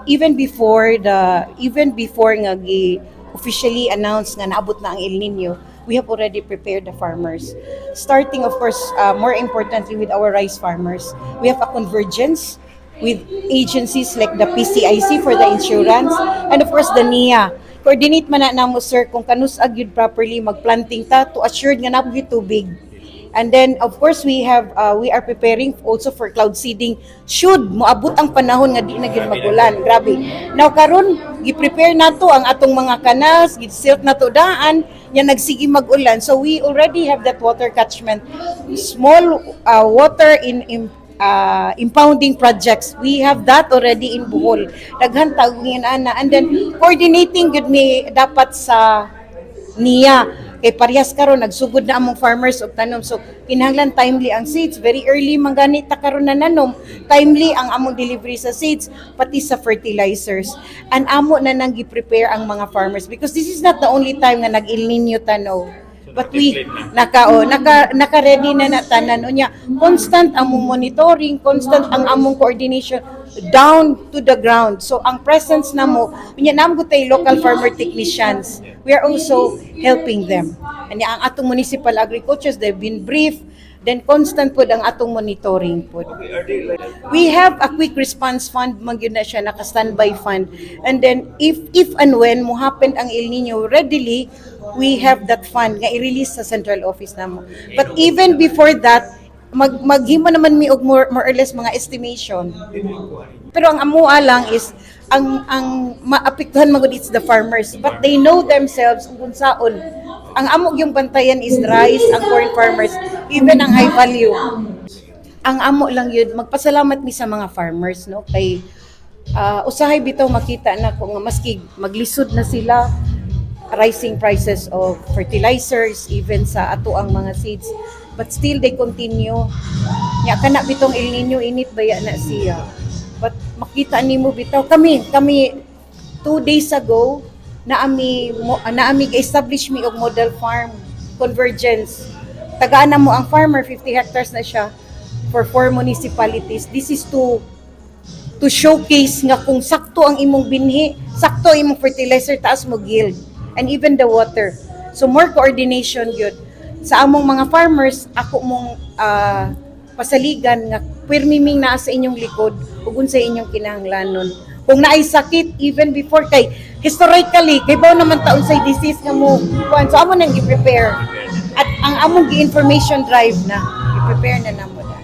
Even before nga officially announced nga naabot na ang El Nino, we have already prepared the farmers. Starting of course, more importantly with our rice farmers, we have a convergence with agencies like the PCIC for the insurance and of course the NIA. Coordinate man na namo sir kung kanus-ag yun properly magplanting ta to assure nga napo gyud tubig. And then of course we are preparing also for cloud seeding should moabot ang panahon nga di na gyud magulan. Grabe. Now karon gi-prepare nato ang atong mga canals, gi-silt nato daan nya nagsigi magulan. So we already have that water catchment, small water in impounding projects. We have that already in Bohol. Daghan tawagin ana and then coordinating gud ni dapat sa NIA kay parehas karon nagsugod na among farmers og tanom, so kinahanglan timely ang seeds, very early mangani ta karon na nanom, timely ang among delivery sa seeds pati sa fertilizers, and amo na nang gi-prepare ang mga farmers because this is not the only time nga nag-El Nino tanaw. But we naka-ready na tanan unya. Constant among monitoring, constant ang among coordination down to the ground. So ang presence namo, unya namo tay local farmer technicians. We are also helping them. And ang atong municipal agricultures, they've been briefed. Then constant po ang atong monitoring po. We have a quick response fund, magyud na siya, naka-standby fund. And then if and when mo happen ang El Nino readily, we have that fund nga i-release sa central office namo. But even before that, maghimo naman mi og more or less mga estimation. Pero ang amua lang is ang maapektuhan magud it's the farmers, but they know themselves kung saon ang amo yung bantayan is rice, ang corn farmers, even ang high value. Ang amo lang yun, magpasalamat mi sa mga farmers, no? Kay usahay bitaw makita na kung maski maglisod na sila, rising prices of fertilizers, even sa ato ang mga seeds, but still they continue. Nya kana bitong El Nino init baya na siya. But makita nimo bitaw kami 2 days ago naami establish mi og model farm convergence. Tagaan na mo ang farmer, 50 hectares na siya for 4 municipalities. This is to showcase nga kung sakto ang imong binhi, sakto ang imong fertilizer, taas mo yield, and even the water. So more coordination yun. Sa among mga farmers, ako mong pasaligan nga pirmiming naa sa inyong likod ug unsa inyong kinahanglanon. Kung naay sakit even before kay historically kay bao naman taon say disease nga mo kuan, so amo nang i-prepare at ang among gi-information drive na i-prepare na namo na.